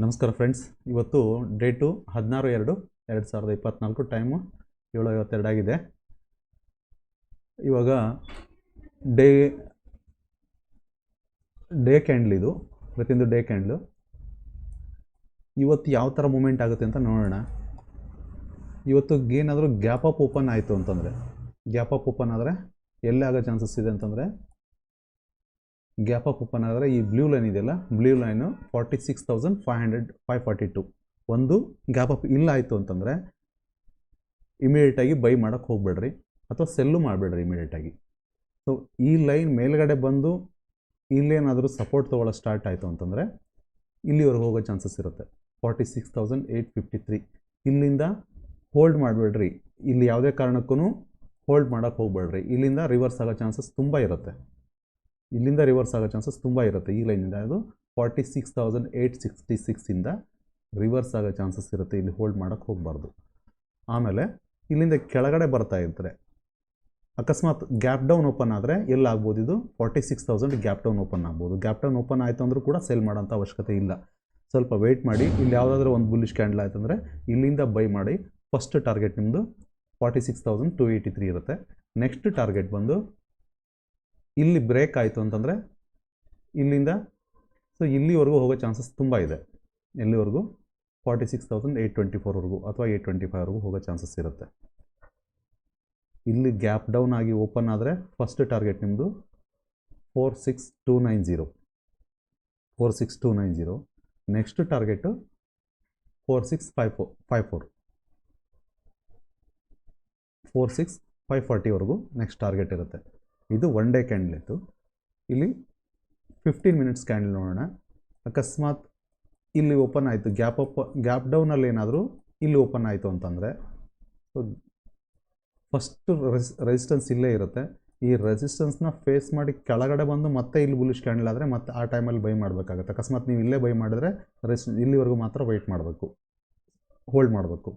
ನಮಸ್ಕಾರ ಫ್ರೆಂಡ್ಸ್, ಇವತ್ತು date 16/2/2024, time 7:52 ಆಗಿದೆ. ಇವಾಗ ಡೇ ಕ್ಯಾಂಡಲ್ ಇದು, ಇವತ್ತಿಂದು ಡೇ ಕ್ಯಾಂಡಲು. ಇವತ್ತು ಯಾವ ಥರ ಮೂಮೆಂಟ್ ಆಗುತ್ತೆ ಅಂತ ನೋಡೋಣ. ಇವತ್ತು ಏನಾದರೂ ಗ್ಯಾಪ್ ಅಪ್ ಓಪನ್ ಆಯಿತು ಅಂತಂದರೆ, ಗ್ಯಾಪ್ ಅಪ್ ಓಪನ್ ಆದರೆ ಎಲ್ಲೇ ಆಗೋ ಚಾನ್ಸಸ್ ಇದೆ ಅಂತಂದರೆ, ಗ್ಯಾಪ್ ಅಪ್ ಓಪನ್ ಆದರೆ ಈ ಬ್ಲೂ ಲೈನ್ ಇದೆಯಲ್ಲ, ಬ್ಲೂ ಲೈನು 46,542. ಒಂದು ಗ್ಯಾಪ್ ಅಪ್ ಇಲ್ಲ ಆಯಿತು ಅಂತಂದರೆ ಇಮಿಡಿಯೇಟಾಗಿ ಬೈ ಮಾಡೋಕ್ಕೆ ಹೋಗ್ಬೇಡ್ರಿ, ಅಥವಾ ಸೆಲ್ಲು ಮಾಡಬೇಡ್ರಿ ಇಮಿಡಿಯೇಟಾಗಿ. ಸೊ ಈ ಲೈನ್ ಮೇಲ್ಗಡೆ ಬಂದು ಇಲ್ಲೇನಾದರೂ ಸಪೋರ್ಟ್ ತೊಗೊಳ್ಳೋ ಸ್ಟಾರ್ಟ್ ಆಯಿತು ಅಂತಂದರೆ ಇಲ್ಲಿವರೆಗೆ ಹೋಗೋ ಚಾನ್ಸಸ್ ಇರುತ್ತೆ. 46,853 ಇಲ್ಲಿಂದ ಹೋಲ್ಡ್ ಮಾಡಬೇಡ್ರಿ. ಇಲ್ಲಿ ಯಾವುದೇ ಕಾರಣಕ್ಕೂ ಹೋಲ್ಡ್ ಮಾಡೋಕ್ಕೆ ಹೋಗ್ಬೇಡ್ರಿ. ಇಲ್ಲಿಂದ ರಿವರ್ಸ್ ಆಗೋ ಚಾನ್ಸಸ್ ತುಂಬ ಇರುತ್ತೆ. ಈ ಲೈನಿಂದ ಅದು 46,866 ರಿವರ್ಸ್ ಆಗೋ ಚಾನ್ಸಸ್ ಇರುತ್ತೆ. ಇಲ್ಲಿ ಹೋಲ್ಡ್ ಮಾಡೋಕ್ಕೆ ಹೋಗಬಾರ್ದು. ಆಮೇಲೆ ಇಲ್ಲಿಂದ ಕೆಳಗಡೆ ಬರ್ತಾ ಇರ್ತಾರೆ, ಅಕಸ್ಮಾತ್ ಗ್ಯಾಪ್ ಡೌನ್ ಓಪನ್ ಆದರೆ ಎಲ್ಲಾಗ್ಬೋದು, ಇದು 46,000 ಗ್ಯಾಪ್ ಡೌನ್ ಓಪನ್ ಆಗ್ಬೋದು. ಗ್ಯಾಪ್ ಡೌನ್ ಓಪನ್ ಆಯಿತು ಅಂದರೂ ಕೂಡ ಸೆಲ್ ಮಾಡೋಂಥ ಅವಶ್ಯಕತೆ ಇಲ್ಲ. ಸ್ವಲ್ಪ ವೆಯ್ಟ್ ಮಾಡಿ. ಇಲ್ಲಿ ಯಾವುದಾದ್ರೂ ಒಂದು ಬುಲ್ಲಿಶ್ ಕ್ಯಾಂಡಲ್ ಆಯ್ತು ಅಂದರೆ ಇಲ್ಲಿಂದ ಬೈ ಮಾಡಿ. ಫಸ್ಟ್ ಟಾರ್ಗೆಟ್ ನಿಮ್ಮದು 46,283 ಇರುತ್ತೆ. ನೆಕ್ಸ್ಟ್ ಟಾರ್ಗೆಟ್ ಬಂದು ಇಲ್ಲಿ ಬ್ರೇಕ್ ಆಯಿತು ಅಂತಂದರೆ ಇಲ್ಲಿಂದ ಇಲ್ಲಿವರೆಗೂ ಹೋಗೋ ಚಾನ್ಸಸ್ ತುಂಬ ಇದೆ. ಎಲ್ಲಿವರೆಗೂ? 46,824ವರೆಗೂ ಅಥವಾ 825ವರೆಗೂ ಹೋಗೋ ಚಾನ್ಸಸ್ ಇರುತ್ತೆ. ಇಲ್ಲಿ ಗ್ಯಾಪ್ ಡೌನ್ ಆಗಿ ಓಪನ್ ಆದರೆ ಫಸ್ಟ್ ಟಾರ್ಗೆಟ್ ನಿಮ್ಮದು 46290. ನೆಕ್ಸ್ಟ್ ಟಾರ್ಗೆಟು 46,540ವರೆಗೂ ನೆಕ್ಸ್ಟ್ ಟಾರ್ಗೆಟ್ ಇರುತ್ತೆ. ಇದು ಒನ್ ಡೇ ಕ್ಯಾಂಡಲ್ ಇತ್ತು. ಇಲ್ಲಿ 15 ಮಿನಿಟ್ಸ್ ಕ್ಯಾಂಡಲ್ ನೋಡೋಣ. ಅಕಸ್ಮಾತ್ ಇಲ್ಲಿ ಓಪನ್ ಆಯಿತು, ಗ್ಯಾಪ್ ಡೌನಲ್ಲಿ ಏನಾದರೂ ಇಲ್ಲಿ ಓಪನ್ ಆಯಿತು ಅಂತಂದರೆ ಫಸ್ಟು ರೆಸಿಸ್ಟೆನ್ಸ್ ಇಲ್ಲೇ ಇರುತ್ತೆ. ಈ ರೆಸಿಸ್ಟೆನ್ಸ್ನ ಫೇಸ್ ಮಾಡಿ ಕೆಳಗಡೆ ಬಂದು ಮತ್ತೆ ಇಲ್ಲಿ ಬುಲಿಶ್ ಕ್ಯಾಂಡಲ್ ಆದರೆ ಮತ್ತೆ ಆ ಟೈಮಲ್ಲಿ ಬೈ ಮಾಡಬೇಕಾಗುತ್ತೆ. ಅಕಸ್ಮಾತ್ ನೀವು ಇಲ್ಲೇ ಬೈ ಮಾಡಿದ್ರೆ ಇಲ್ಲಿವರೆಗೂ ಮಾತ್ರ ವೆಯ್ಟ್ ಮಾಡಬೇಕು, ಹೋಲ್ಡ್ ಮಾಡಬೇಕು.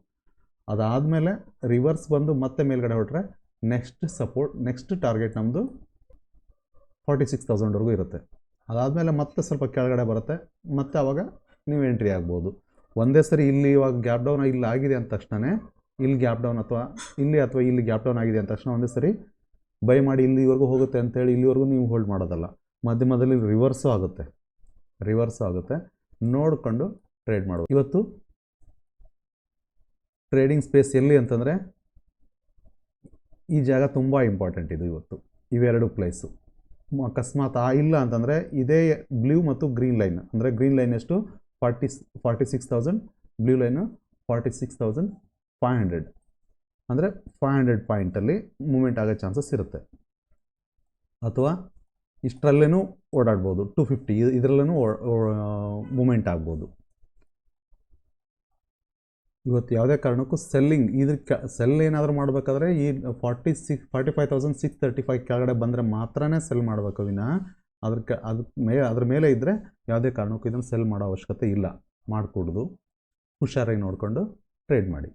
ಅದಾದಮೇಲೆ ರಿವರ್ಸ್ ಬಂದು ಮತ್ತೆ ಮೇಲ್ಗಡೆ ಹೊರಟ್ರೆ ನೆಕ್ಸ್ಟ್ ಟಾರ್ಗೆಟ್ ನಮ್ಮದು 46,000ವರೆಗೂ ಇರುತ್ತೆ. ಅದಾದಮೇಲೆ ಮತ್ತೆ ಸ್ವಲ್ಪ ಕೆಳಗಡೆ ಬರುತ್ತೆ, ಮತ್ತೆ ಆವಾಗ ನೀವು ಎಂಟ್ರಿ ಆಗ್ಬೋದು. ಒಂದೇ ಸರಿ ಇಲ್ಲಿ ಇವಾಗ ಗ್ಯಾಪ್ ಡೌನ್ ಇಲ್ಲಿ ಆಗಿದೆ ಅಂದ ತಕ್ಷಣ ಇಲ್ಲಿ ಗ್ಯಾಪ್ ಡೌನ್ ಅಥವಾ ಇಲ್ಲಿ ಗ್ಯಾಪ್ ಡೌನ್ ಆಗಿದೆ ಅಂದ ತಕ್ಷಣ ಒಂದೇ ಸರಿ ಬೈ ಮಾಡಿ ಇಲ್ಲಿವರೆಗೂ ಹೋಗುತ್ತೆ ಅಂತೇಳಿ ಇಲ್ಲಿವರೆಗೂ ನೀವು ಹೋಲ್ಡ್ ಮಾಡೋದಲ್ಲ. ಮಧ್ಯದಲ್ಲಿ ರಿವರ್ಸು ಆಗುತ್ತೆ. ನೋಡಿಕೊಂಡು ಟ್ರೇಡ್ ಮಾಡೋದು. ಇವತ್ತು ಟ್ರೇಡಿಂಗ್ ಸ್ಪೇಸ್ ಎಲ್ಲಿ ಅಂತಂದರೆ ಈ ಜಾಗ ತುಂಬ ಇಂಪಾರ್ಟೆಂಟ್ ಇದು. ಇವತ್ತು ಇವೆರಡು ಪ್ಲೇಸು ಅಕಸ್ಮಾತ್ ಇಲ್ಲ ಅಂತಂದರೆ ಇದೇ ಬ್ಲೂ ಮತ್ತು ಗ್ರೀನ್ ಲೈನ್, ಅಂದರೆ ಗ್ರೀನ್ ಲೈನ್ ಎಷ್ಟು 46,000, ಬ್ಲೂ ಲೈನು 46,500, ಅಂದರೆ 500 ಪಾಯಿಂಟಲ್ಲಿ ಮೂಮೆಂಟ್ ಆಗೋ ಚಾನ್ಸಸ್ ಇರುತ್ತೆ. ಅಥವಾ ಇಷ್ಟರಲ್ಲೇ ಓಡಾಡ್ಬೋದು, 250 ಇದರಲ್ಲೂ ಮೂಮೆಂಟ್ ಆಗ್ಬೋದು. ಇವತ್ತು ಯಾವುದೇ ಕಾರಣಕ್ಕೂ ಸೆಲ್ ಏನಾದರೂ ಮಾಡಬೇಕಾದ್ರೆ ಈ 45,635 ಕೆಳಗಡೆ ಬಂದರೆ ಮಾತ್ರನೇ ಸೆಲ್ ಮಾಡಬೇಕು ವಿನಃ ಅದ್ರ ಮೇಲೆ ಇದ್ದರೆ ಯಾವುದೇ ಕಾರಣಕ್ಕೂ ಇದನ್ನು ಸೆಲ್ ಮಾಡೋ ಅವಶ್ಯಕತೆ ಇಲ್ಲ. ಮಾಡಿಕೊಡೋದು ಹುಷಾರಾಗಿ ನೋಡಿಕೊಂಡು ಟ್ರೇಡ್ ಮಾಡಿ.